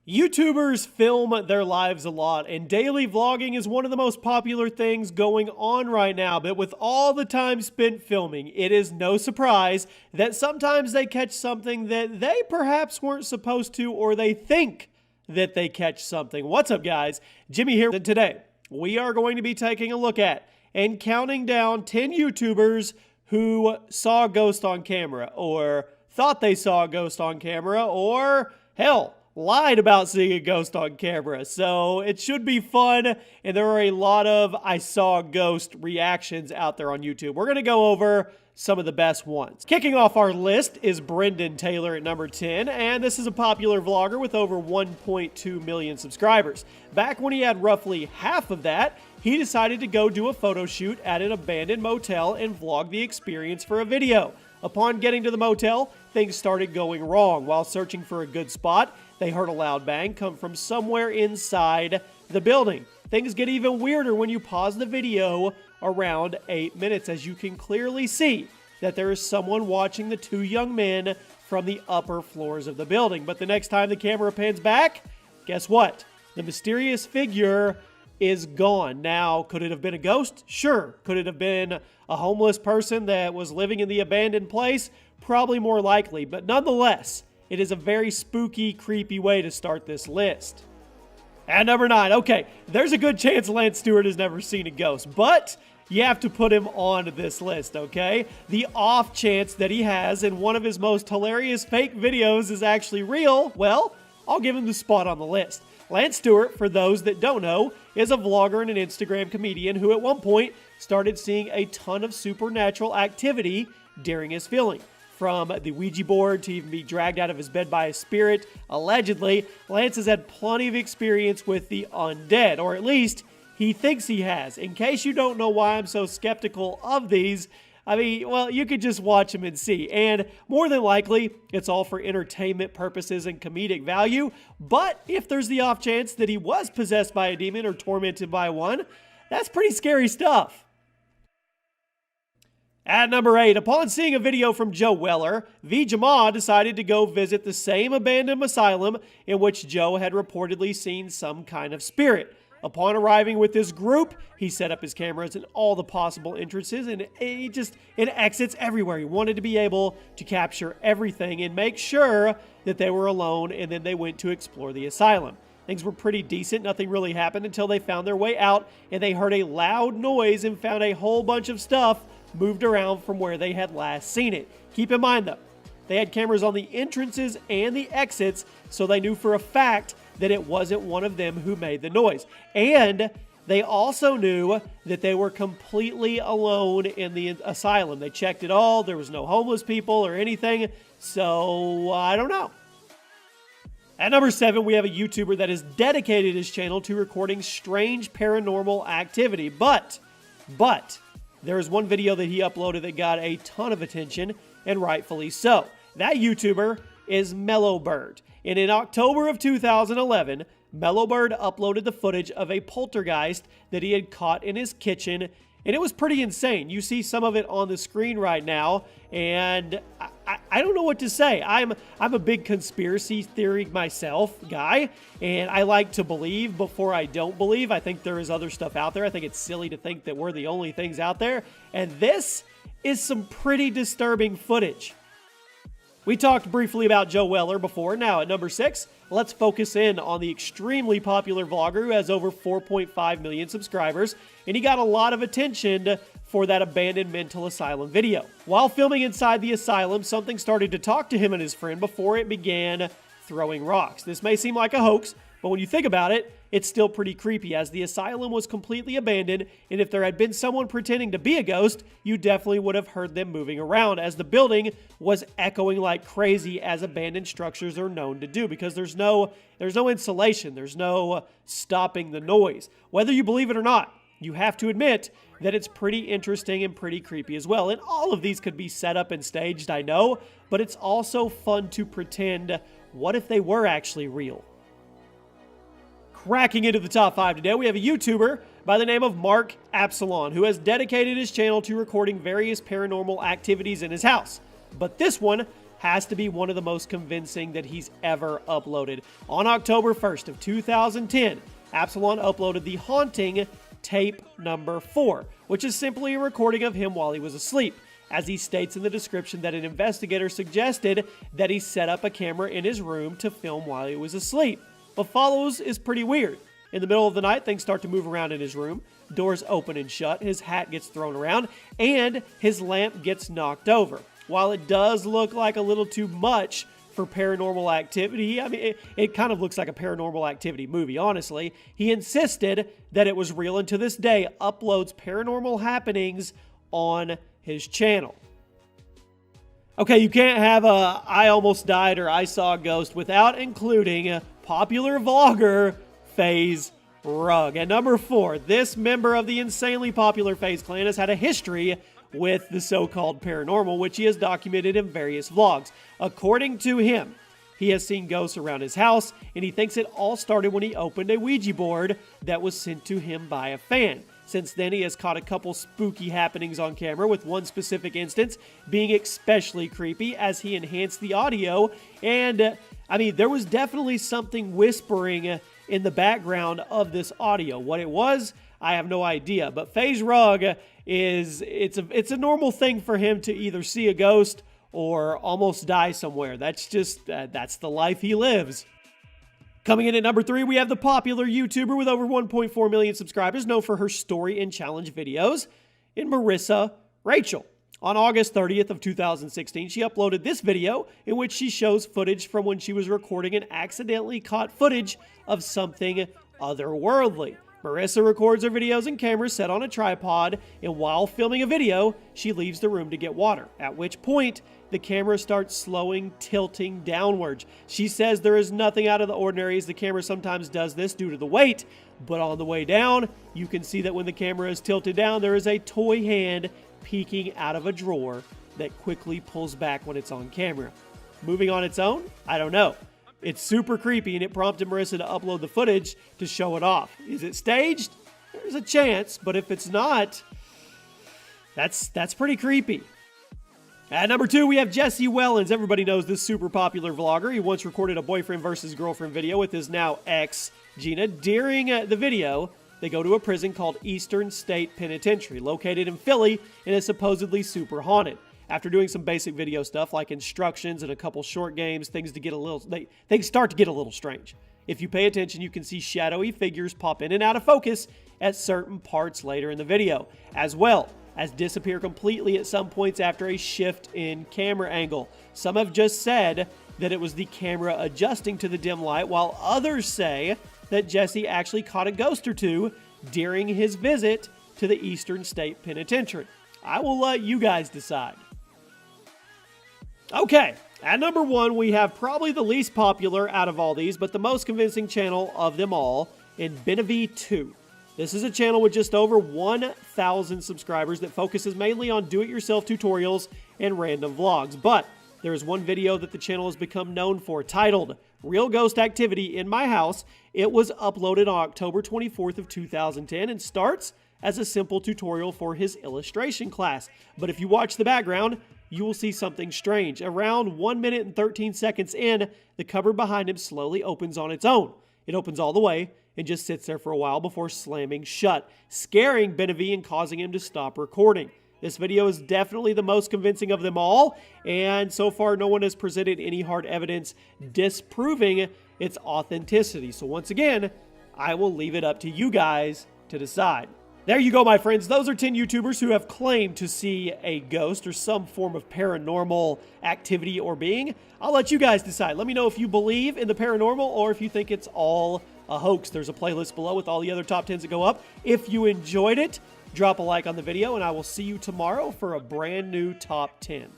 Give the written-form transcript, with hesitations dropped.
YouTubers film their lives a lot, and daily vlogging is one of the most popular things going on right now. But with all the time spent filming, it is no surprise that sometimes they catch something that they perhaps weren't supposed to, or they think that they catch something. What's up, guys? Jimmy here, and today we are going to be taking a look at and counting down 10 YouTubers who saw a ghost on camera, or thought they saw a ghost on camera, or hell, lied about seeing a ghost on camera. So it should be fun, and there are a lot of I saw a ghost reactions out there on YouTube. We're going to go over some of the best ones. Kicking off our list is Brendan Taylor at number 10, and this is a popular vlogger with over 1.2 million subscribers. Back when he had roughly half of that, he decided to go do a photo shoot at an abandoned motel and vlog the experience for a video. Upon getting to the motel, things started going wrong. While searching for a good spot, they heard a loud bang come from somewhere inside the building. Things get even weirder when you pause the video around 8 minutes, as you can clearly see that there is someone watching the two young men from the upper floors of the building. But the next time the camera pans back, guess what? The mysterious figure is gone. Now, could it have been a ghost? Sure. Could it have been a homeless person that was living in the abandoned place? Probably more likely, but nonetheless, it is a very spooky, creepy way to start this list. At number 9, okay, there's a good chance Lance Stewart has never seen a ghost, but you have to put him on this list, okay? The off chance that he has, and one of his most hilarious fake videos is actually real, well, I'll give him the spot on the list. Lance Stewart, for those that don't know, is a vlogger and an Instagram comedian who at one point started seeing a ton of supernatural activity during his filming. From the Ouija board to even be dragged out of his bed by a spirit, allegedly, Lance has had plenty of experience with the undead, or at least he thinks he has. In case you don't know why I'm so skeptical of these, I mean, well, you could just watch them and see. And more than likely, it's all for entertainment purposes and comedic value. But if there's the off chance that he was possessed by a demon or tormented by one, that's pretty scary stuff. At number 8, upon seeing a video from Joe Weller, V. Jama decided to go visit the same abandoned asylum in which Joe had reportedly seen some kind of spirit. Upon arriving with this group, he set up his cameras in all the possible entrances and exits everywhere. He wanted to be able to capture everything and make sure that they were alone, and then they went to explore the asylum. Things were pretty decent. Nothing really happened until they found their way out, and they heard a loud noise and found a whole bunch of stuff moved around from where they had last seen it. Keep in mind, though, they had cameras on the entrances and the exits, so they knew for a fact that it wasn't one of them who made the noise. And they also knew that they were completely alone in the asylum. They checked it all. There was no homeless people or anything, so I don't know. At number 7, we have a YouTuber that has dedicated his channel to recording strange paranormal activity, but there is one video that he uploaded that got a ton of attention, and rightfully so. That YouTuber is Mellowbird. And in October of 2011, Mellowbird uploaded the footage of a poltergeist that he had caught in his kitchen, and it was pretty insane. You see some of it on the screen right now, and I don't know what to say. I'm a big conspiracy theory myself guy, and I like to believe before I don't believe. I think there is other stuff out there. I think it's silly to think that we're the only things out there, and this is some pretty disturbing footage. We talked briefly about Joe Weller before. Now at number 6, let's focus in on the extremely popular vlogger who has over 4.5 million subscribers, and he got a lot of attention for that abandoned mental asylum video. While filming inside the asylum, something started to talk to him and his friend before it began throwing rocks. This may seem like a hoax, but when you think about it, it's still pretty creepy, as the asylum was completely abandoned, and if there had been someone pretending to be a ghost, you definitely would have heard them moving around, as the building was echoing like crazy, as abandoned structures are known to do, because there's no insulation, there's no stopping the noise. Whether you believe it or not, you have to admit that it's pretty interesting and pretty creepy as well. And all of these could be set up and staged, I know, but it's also fun to pretend, what if they were actually real? Cracking into the top 5 today, we have a YouTuber by the name of Mark Absalon, who has dedicated his channel to recording various paranormal activities in his house. But this one has to be one of the most convincing that he's ever uploaded. On October 1st of 2010, Absalon uploaded The Haunting tape number 4, which is simply a recording of him while he was asleep. As he states in the description that an investigator suggested that he set up a camera in his room to film while he was asleep. What follows is pretty weird. In the middle of the night, things start to move around in his room. Doors open and shut, his hat gets thrown around, and his lamp gets knocked over. While it does look like a little too much for Paranormal Activity, I mean, it kind of looks like a Paranormal Activity movie, honestly. He insisted that it was real, and to this day uploads paranormal happenings on his channel. Okay, you can't have a I almost died or I saw a ghost without including popular vlogger FaZe Rug. At number 4, this member of the insanely popular FaZe clan has had a history with the so-called paranormal, which he has documented in various vlogs. According to him, he has seen ghosts around his house, and he thinks it all started when he opened a Ouija board that was sent to him by a fan. Since then, he has caught a couple spooky happenings on camera, with one specific instance being especially creepy as he enhanced the audio. And, I mean, there was definitely something whispering in the background of this audio. What it was, I have no idea. But FaZe Rug it's a normal thing for him to either see a ghost or almost die somewhere. That's just, that's the life he lives. Coming in at number 3, we have the popular YouTuber with over 1.4 million subscribers, known for her story and challenge videos, in Marissa Rachel. On August 30th of 2016, she uploaded this video in which she shows footage from when she was recording and accidentally caught footage of something otherworldly. Marissa records her videos and cameras set on a tripod, and while filming a video, she leaves the room to get water, at which point the camera starts slowing, tilting downwards. She says there is nothing out of the ordinary, as the camera sometimes does this due to the weight, but on the way down, you can see that when the camera is tilted down, there is a toy hand peeking out of a drawer that quickly pulls back when it's on camera. Moving on its own? I don't know. It's super creepy, and it prompted Marissa to upload the footage to show it off. Is it staged? There's a chance, but if it's not, that's pretty creepy. At number 2, we have Jesse Wellens. Everybody knows this super popular vlogger. He once recorded a boyfriend versus girlfriend video with his now ex, Gina. During the video, they go to a prison called Eastern State Penitentiary, located in Philly, and is supposedly super haunted. After doing some basic video stuff like instructions and a couple short games, things start to get a little strange. If you pay attention, you can see shadowy figures pop in and out of focus at certain parts later in the video, as well as disappear completely at some points after a shift in camera angle. Some have just said that it was the camera adjusting to the dim light, while others say that Jesse actually caught a ghost or two during his visit to the Eastern State Penitentiary. I will let you guys decide. Okay, at number 1, we have probably the least popular out of all these, but the most convincing channel of them all, in Benavi2. This is a channel with just over 1,000 subscribers that focuses mainly on do-it-yourself tutorials and random vlogs. But there is one video that the channel has become known for, titled Real Ghost Activity in My House. It was uploaded on October 24th of 2010 and starts as a simple tutorial for his illustration class. But if you watch the background, you will see something strange. Around 1 minute and 13 seconds in, the cupboard behind him slowly opens on its own. It opens all the way and just sits there for a while before slamming shut, scaring Benavi and causing him to stop recording. This video is definitely the most convincing of them all, and so far no one has presented any hard evidence disproving its authenticity. So once again, I will leave it up to you guys to decide. There you go, my friends. Those are 10 YouTubers who have claimed to see a ghost or some form of paranormal activity or being. I'll let you guys decide. Let me know if you believe in the paranormal or if you think it's all a hoax. There's a playlist below with all the other top 10s that go up. If you enjoyed it, drop a like on the video, and I will see you tomorrow for a brand new top 10.